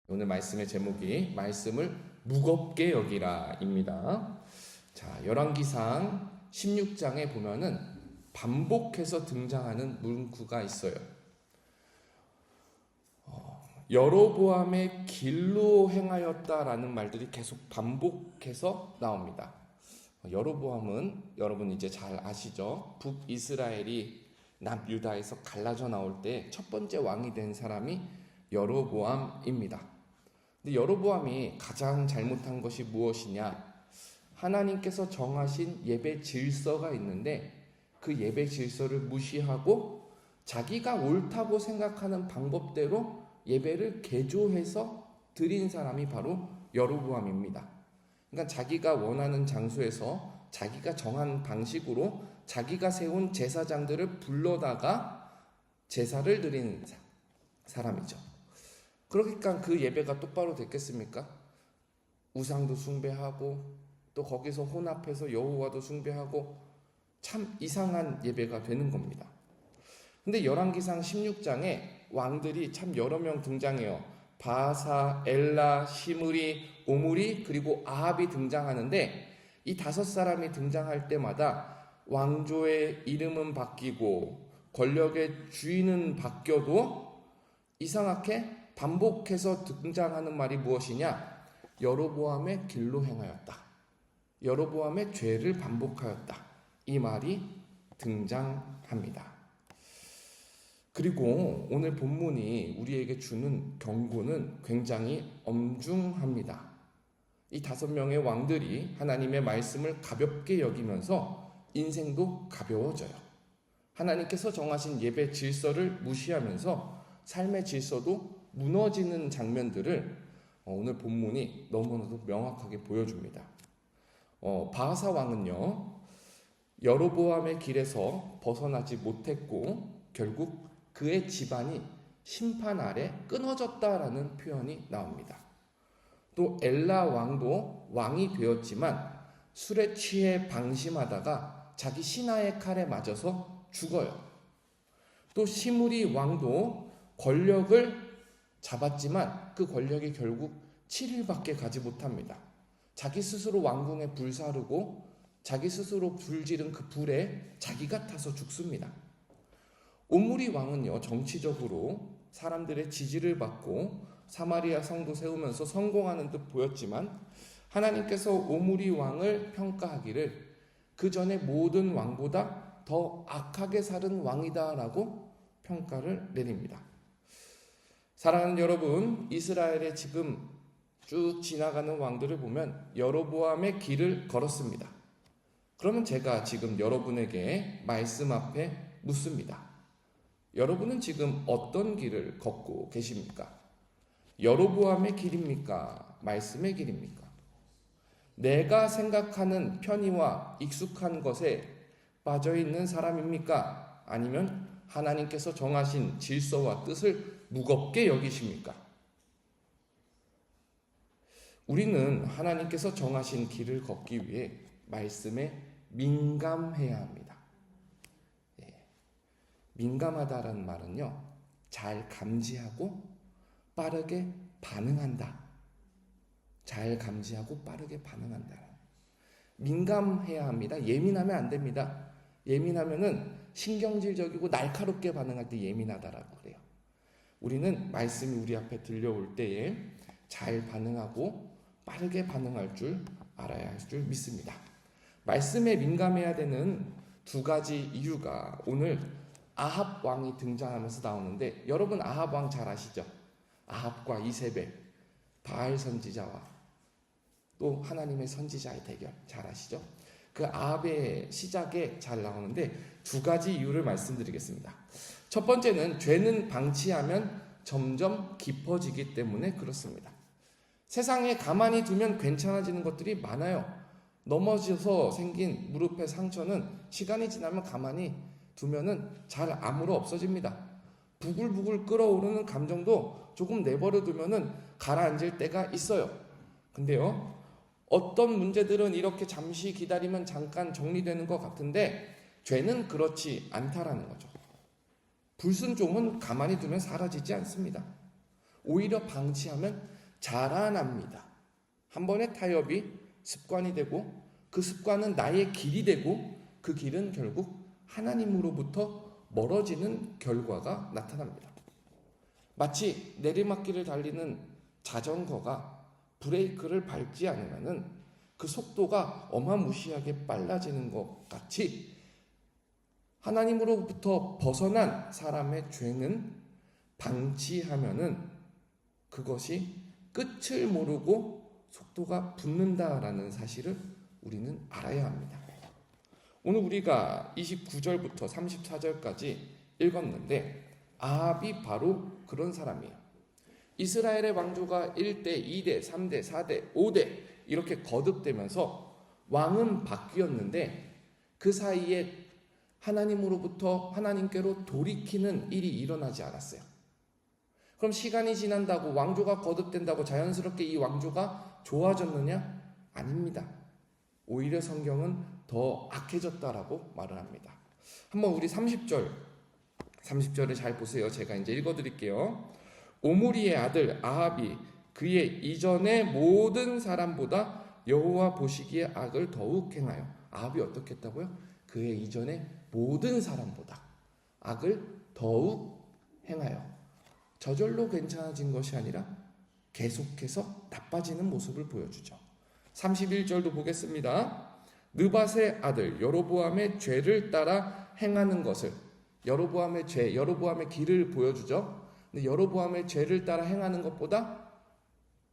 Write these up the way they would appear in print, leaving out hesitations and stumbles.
오늘 말씀의 제목이 말씀을 무겁게 여기라입니다. 자, 열왕기상 16장에 보면은 반복해서 등장하는 문구가 있어요. 여로보암의 길로 행하였다라는 말들이 계속 반복해서 나옵니다. 여로보암은 여러분 이제 잘 아시죠? 북이스라엘이 남유다에서 갈라져 나올 때 첫 번째 왕이 된 사람이 여로보암입니다. 근데 여로보암이 가장 잘못한 것이 무엇이냐? 하나님께서 정하신 예배 질서가 있는데 그 예배 질서를 무시하고 자기가 옳다고 생각하는 방법대로 예배를 개조해서 드린 사람이 바로 여로보암입니다. 그러니까 자기가 원하는 장소에서 자기가 정한 방식으로 자기가 세운 제사장들을 불러다가 제사를 드리는 사람이죠. 그러니까 그 예배가 똑바로 됐겠습니까? 우상도 숭배하고 또 거기서 혼합해서 여호와도 숭배하고 참 이상한 예배가 되는 겁니다. 근데 열왕기상 16장에 왕들이 참 여러 명 등장해요. 바사, 엘라, 시므리, 오므리 그리고 아합이 등장하는데 이 5사람이 등장할 때마다 왕조의 이름은 바뀌고 권력의 주인은 바뀌어도 이상하게 반복해서 등장하는 말이 무엇이냐? 여로보암의 길로 행하였다. 여로보암의 죄를 반복하였다. 이 말이 등장합니다. 그리고 오늘 본문이 우리에게 주는 경고는 굉장히 엄중합니다. 이 5명의 왕들이 하나님의 말씀을 가볍게 여기면서 인생도 가벼워져요. 하나님께서 정하신 예배 질서를 무시하면서 삶의 질서도 무너지는 장면들을 오늘 본문이 너무나도 명확하게 보여줍니다. 바하사 왕은요, 여로보암의 길에서 벗어나지 못했고 결국 그의 집안이 심판 아래 끊어졌다라는 표현이 나옵니다. 또 엘라 왕도 왕이 되었지만 술에 취해 방심하다가 자기 신하의 칼에 맞아서 죽어요. 또 시므리 왕도 권력을 잡았지만 그 권력이 결국 7일밖에 가지 못합니다. 자기 스스로 왕궁에 불사르고 자기 스스로 불지른 그 불에 자기가 타서 죽습니다. 오므리 왕은요, 정치적으로 사람들의 지지를 받고 사마리아 성도 세우면서 성공하는 듯 보였지만 하나님께서 오므리 왕을 평가하기를 그 전에 모든 왕보다 더 악하게 살은 왕이다라고 평가를 내립니다. 사랑하는 여러분, 이스라엘의 지금 쭉 지나가는 왕들을 보면 여로보암의 길을 걸었습니다. 그러면 제가 지금 여러분에게 말씀 앞에 묻습니다. 여러분은 지금 어떤 길을 걷고 계십니까? 여로보암의 길입니까? 말씀의 길입니까? 내가 생각하는 편의와 익숙한 것에 빠져있는 사람입니까? 아니면 하나님께서 정하신 질서와 뜻을 무겁게 여기십니까? 우리는 하나님께서 정하신 길을 걷기 위해 말씀에 민감해야 합니다. 민감하다라는 말은요, 잘 감지하고 빠르게 반응한다. 잘 감지하고 빠르게 반응한다. 민감해야 합니다. 예민하면 안 됩니다. 예민하면은 신경질적이고 날카롭게 반응할 때 예민하다라고 그래요. 우리는 말씀이 우리 앞에 들려올 때에 잘 반응하고 빠르게 반응할 줄 알아야 할 줄 믿습니다. 말씀에 민감해야 되는 2가지 이유가 오늘 아합 왕이 등장하면서 나오는데 여러분 아합 왕 잘 아시죠? 아합과 이세벨, 바알 선지자와 또 하나님의 선지자의 대결 잘 아시죠? 그 아합의 시작에 잘 나오는데 2가지 이유를 말씀드리겠습니다. 첫 번째는 죄는 방치하면 점점 깊어지기 때문에 그렇습니다. 세상에 가만히 두면 괜찮아지는 것들이 많아요. 넘어져서 생긴 무릎의 상처는 시간이 지나면 가만히 두면은 잘 아무로 없어집니다. 부글부글 끓어오르는 감정도 조금 내버려 두면은 가라앉을 때가 있어요. 근데요, 어떤 문제들은 이렇게 잠시 기다리면 잠깐 정리되는 것 같은데 죄는 그렇지 않다라는 거죠. 불순종은 가만히 두면 사라지지 않습니다. 오히려 방치하면 자라납니다. 한 번의 타협이 습관이 되고 그 습관은 나의 길이 되고 그 길은 결국 하나님으로부터 멀어지는 결과가 나타납니다. 마치 내리막길을 달리는 자전거가 브레이크를 밟지 않으면 그 속도가 어마무시하게 빨라지는 것 같이 하나님으로부터 벗어난 사람의 죄는 방치하면은 그것이 끝을 모르고 속도가 붙는다라는 사실을 우리는 알아야 합니다. 오늘 우리가 29절부터 34절까지 읽었는데 아합이 바로 그런 사람이에요. 이스라엘의 왕조가 1대, 2대, 3대, 4대, 5대 이렇게 거듭되면서 왕은 바뀌었는데 그 사이에 하나님으로부터 하나님께로 돌이키는 일이 일어나지 않았어요. 그럼 시간이 지난다고 왕조가 거듭된다고 자연스럽게 이 왕조가 좋아졌느냐? 아닙니다. 오히려 성경은 더 악해졌다라고 말을 합니다. 한번 우리 30절을 잘 보세요. 제가 이제 읽어드릴게요. 오므리의 아들 아합이 그의 이전의 모든 사람보다 여호와 보시기에 악을 더욱 행하여. 아합이 어떻게 했다고요? 그의 이전의 모든 사람보다 악을 더욱 행하여. 저절로 괜찮아진 것이 아니라 계속해서 나빠지는 모습을 보여주죠. 31절도 보겠습니다. 느밧의 아들 여로보암의 죄를 따라 행하는 것을, 여로보암의 죄, 여로보암의 길을 보여주죠. 근데 여로보암의 죄를 따라 행하는 것보다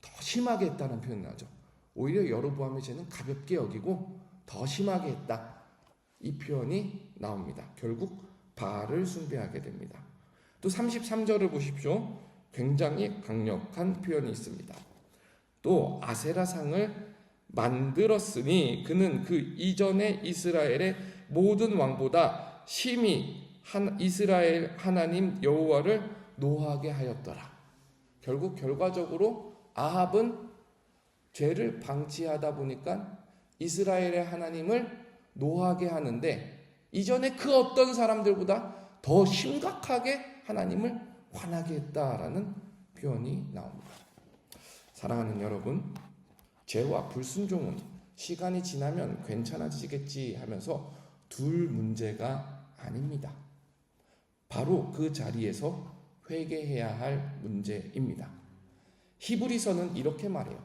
더 심하게 했다는 표현이 나오죠. 오히려 여로보암의 죄는 가볍게 여기고 더 심하게 했다. 이 표현이 나옵니다. 결국 바알을 숭배하게 됩니다. 또 33절을 보십시오. 굉장히 강력한 표현이 있습니다. 또 아세라상을 만들었으니 그는 그 이전의 이스라엘의 모든 왕보다 심히 이스라엘 하나님 여호와를 노하게 하였더라. 결국 결과적으로 아합은 죄를 방치하다 보니까 이스라엘의 하나님을 노하게 하는데 이전에 그 어떤 사람들보다 더 심각하게 하나님을 화나게 했다라는 표현이 나옵니다. 사랑하는 여러분, 죄와 불순종은 시간이 지나면 괜찮아지겠지 하면서 둘 문제가 아닙니다. 바로 그 자리에서 회개해야 할 문제입니다. 히브리서는 이렇게 말해요.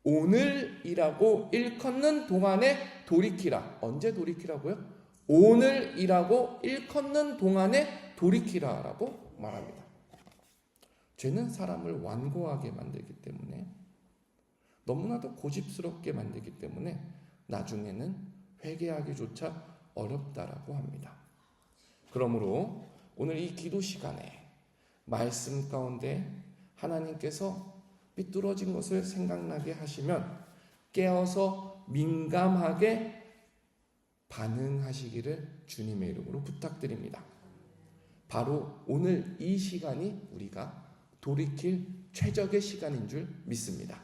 오늘이라고 일컫는 동안에 돌이키라. 언제 돌이키라고요? 오늘이라고 일컫는 동안에 돌이키라라고 말합니다. 죄는 사람을 완고하게 만들기 때문에, 너무나도 고집스럽게 만들기 때문에 나중에는 회개하기조차 어렵다라고 합니다. 그러므로 오늘 이 기도 시간에 말씀 가운데 하나님께서 삐뚤어진 것을 생각나게 하시면 깨어서 민감하게 반응하시기를 주님의 이름으로 부탁드립니다. 바로 오늘 이 시간이 우리가 돌이킬 최적의 시간인 줄 믿습니다.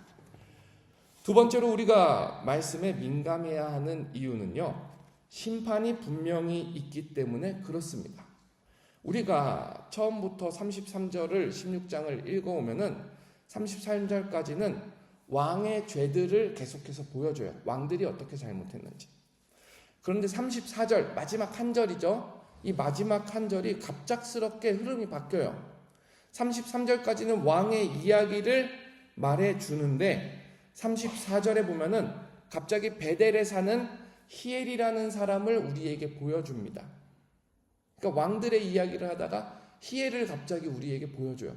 두 번째로 우리가 말씀에 민감해야 하는 이유는요, 심판이 분명히 있기 때문에 그렇습니다. 우리가 처음부터 33절을 16장을 읽어오면은 33절까지는 왕의 죄들을 계속해서 보여줘요. 왕들이 어떻게 잘못했는지. 그런데 34절 마지막 한 절이죠. 이 마지막 한 절이 갑작스럽게 흐름이 바뀌어요. 33절까지는 왕의 이야기를 말해주는데 34절에 보면은 갑자기 베델에 사는 히엘이라는 사람을 우리에게 보여줍니다. 그러니까 왕들의 이야기를 하다가 히엘을 갑자기 우리에게 보여줘요.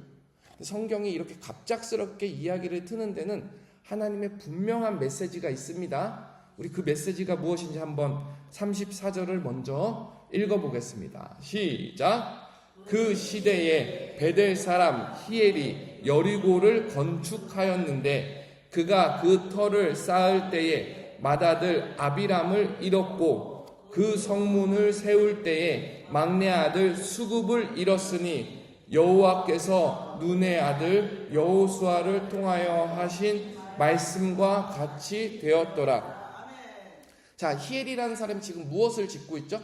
성경이 이렇게 갑작스럽게 이야기를 트는 데는 하나님의 분명한 메시지가 있습니다. 우리 그 메시지가 무엇인지 한번 34절을 먼저 읽어보겠습니다. 시작! 그 시대에 베델 사람 히엘이 여리고를 건축하였는데 그가 그 터를 쌓을 때에 맏아들 아비람을 잃었고 그 성문을 세울 때에 막내 아들 수굽을 잃었으니 여호와께서 눈의 아들 여호수아를 통하여 하신 말씀과 같이 되었더라. 자, 히엘이라는 사람이 지금 무엇을 짓고 있죠?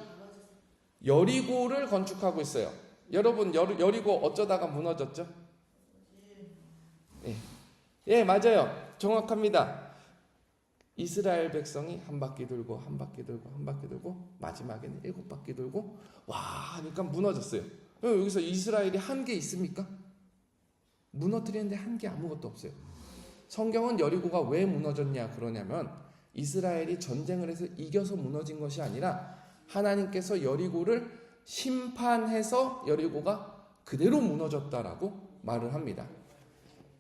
여리고를 건축하고 있어요. 여러분, 여리고 어쩌다가 무너졌죠? 예, 맞아요. 정확합니다. 이스라엘 백성이 한 바퀴 돌고 한 바퀴 돌고 한 바퀴 돌고 마지막에는 7바퀴 돌고 와 하니까 무너졌어요. 여기서 이스라엘이 한 게 있습니까? 무너뜨리는데 한 게 아무것도 없어요. 성경은 여리고가 왜 무너졌냐 그러냐면 이스라엘이 전쟁을 해서 이겨서 무너진 것이 아니라 하나님께서 여리고를 심판해서 여리고가 그대로 무너졌다라고 말을 합니다.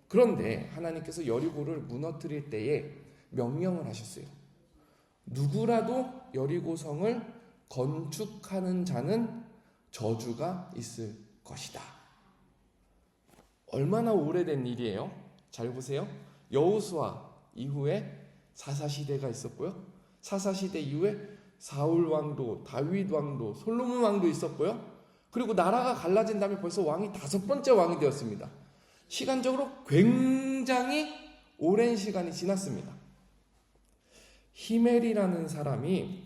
그런데 하나님께서 여리고를 무너뜨릴 때에 명령을 하셨어요. 누구라도 여리고성을 건축하는 자는 저주가 있을 것이다. 얼마나 오래된 일이에요? 잘 보세요. 여호수아 이후에 사사시대가 있었고요. 사사시대 이후에 사울 왕도, 다윗 왕도, 솔로몬 왕도 있었고요. 그리고 나라가 갈라진 다음에 벌써 왕이 5번째 왕이 되었습니다. 시간적으로 굉장히 오랜 시간이 지났습니다. 히멜이라는 사람이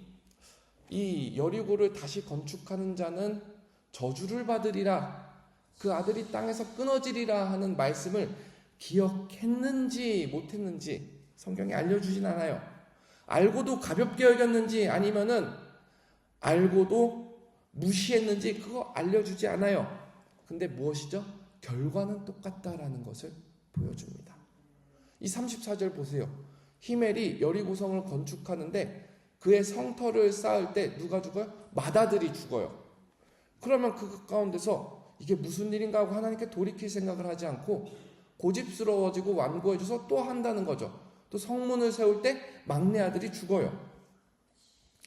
이 여리고를 다시 건축하는 자는 저주를 받으리라, 그 아들이 땅에서 끊어지리라 하는 말씀을 기억했는지 못했는지 성경이 알려주진 않아요. 알고도 가볍게 여겼는지 아니면은 알고도 무시했는지 그거 알려주지 않아요. 근데 무엇이죠? 결과는 똑같다라는 것을 보여줍니다. 이 34절 보세요. 히멜이 여리고성을 건축하는데 그의 성터를 쌓을 때 누가 죽어요? 맏아들이 죽어요. 그러면 그 가운데서 이게 무슨 일인가 하고 하나님께 돌이킬 생각을 하지 않고 고집스러워지고 완고해져서 또 한다는 거죠. 또 성문을 세울 때 막내 아들이 죽어요.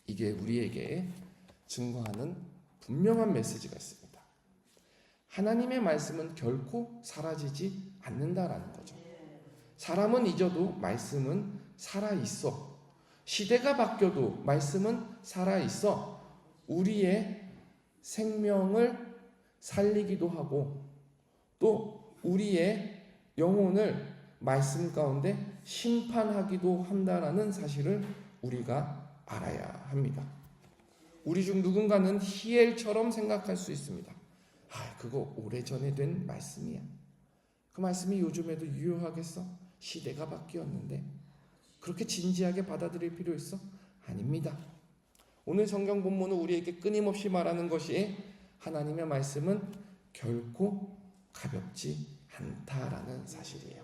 이게 우리에게 증거하는 분명한 메시지가 있습니다. 하나님의 말씀은 결코 사라지지 않는다라는 거죠. 사람은 잊어도 말씀은 살아있어. 시대가 바뀌어도 말씀은 살아있어. 우리의 생명을 살리기도 하고 또 우리의 영혼을 말씀 가운데 심판하기도 한다라는 사실을 우리가 알아야 합니다. 우리 중 누군가는 히엘처럼 생각할 수 있습니다. 그거 오래전에 된 말씀이야. 그 말씀이 요즘에도 유효하겠어? 시대가 바뀌었는데 그렇게 진지하게 받아들일 필요 있어? 아닙니다. 오늘 성경 본문은 우리에게 끊임없이 말하는 것이 하나님의 말씀은 결코 가볍지 않다라는 사실이에요.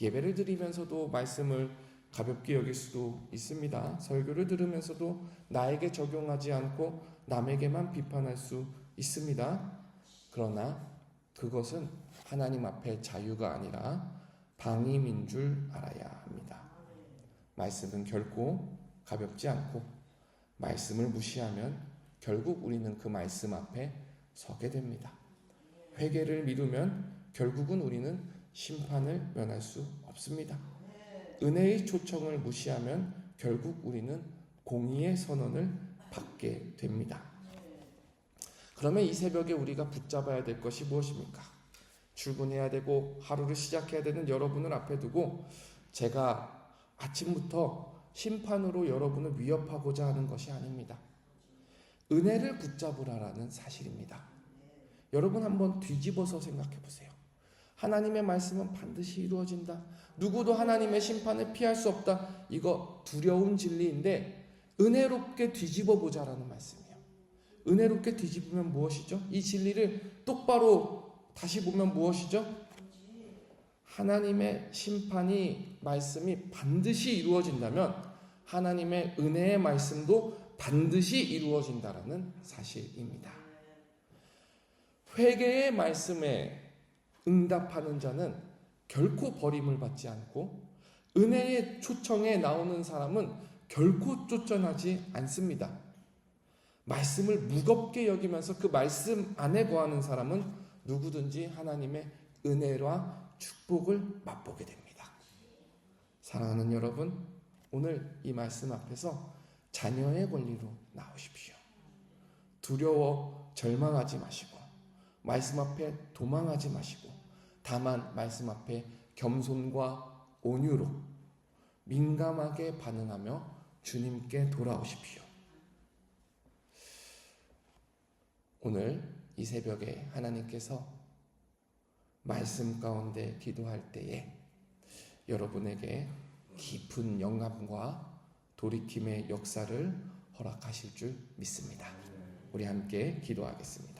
예배를 드리면서도 말씀을 가볍게 여길 수도 있습니다. 설교를 들으면서도 나에게 적용하지 않고 남에게만 비판할 수 있습니다. 그러나 그것은 하나님 앞에 자유가 아니라 방임인 줄 알아야 합니다. 말씀은 결코 가볍지 않고 말씀을 무시하면 결국 우리는 그 말씀 앞에 서게 됩니다. 회개를 미루면 결국은 우리는 심판을 면할 수 없습니다. 은혜의 초청을 무시하면 결국 우리는 공의의 선언을 받게 됩니다. 그러면 이 새벽에 우리가 붙잡아야 될 것이 무엇입니까? 출근해야 되고 하루를 시작해야 되는 여러분을 앞에 두고 제가 아침부터 심판으로 여러분을 위협하고자 하는 것이 아닙니다. 은혜를 붙잡으라라는 사실입니다. 여러분 한번 뒤집어서 생각해 보세요. 하나님의 말씀은 반드시 이루어진다. 누구도 하나님의 심판을 피할 수 없다. 이거 두려운 진리인데 은혜롭게 뒤집어 보자라는 말씀이에요. 은혜롭게 뒤집으면 무엇이죠? 이 진리를 똑바로 다시 보면 무엇이죠? 하나님의 심판이 말씀이 반드시 이루어진다면 하나님의 은혜의 말씀도 반드시 이루어진다라는 사실입니다. 회개의 말씀에 응답하는 자는 결코 버림을 받지 않고 은혜의 초청에 나오는 사람은 결코 쫓겨나지 않습니다. 말씀을 무겁게 여기면서 그 말씀 안에 거하는 사람은 누구든지 하나님의 은혜와 축복을 맛보게 됩니다. 사랑하는 여러분, 오늘 이 말씀 앞에서 자녀의 권리로 나오십시오. 두려워 절망하지 마시고 말씀 앞에 도망하지 마시고 다만 말씀 앞에 겸손과 온유로 민감하게 반응하며 주님께 돌아오십시오. 오늘 이 새벽에 하나님께서 말씀 가운데 기도할 때에 여러분에게 깊은 영감과 돌이킴의 역사를 허락하실 줄 믿습니다. 우리 함께 기도하겠습니다.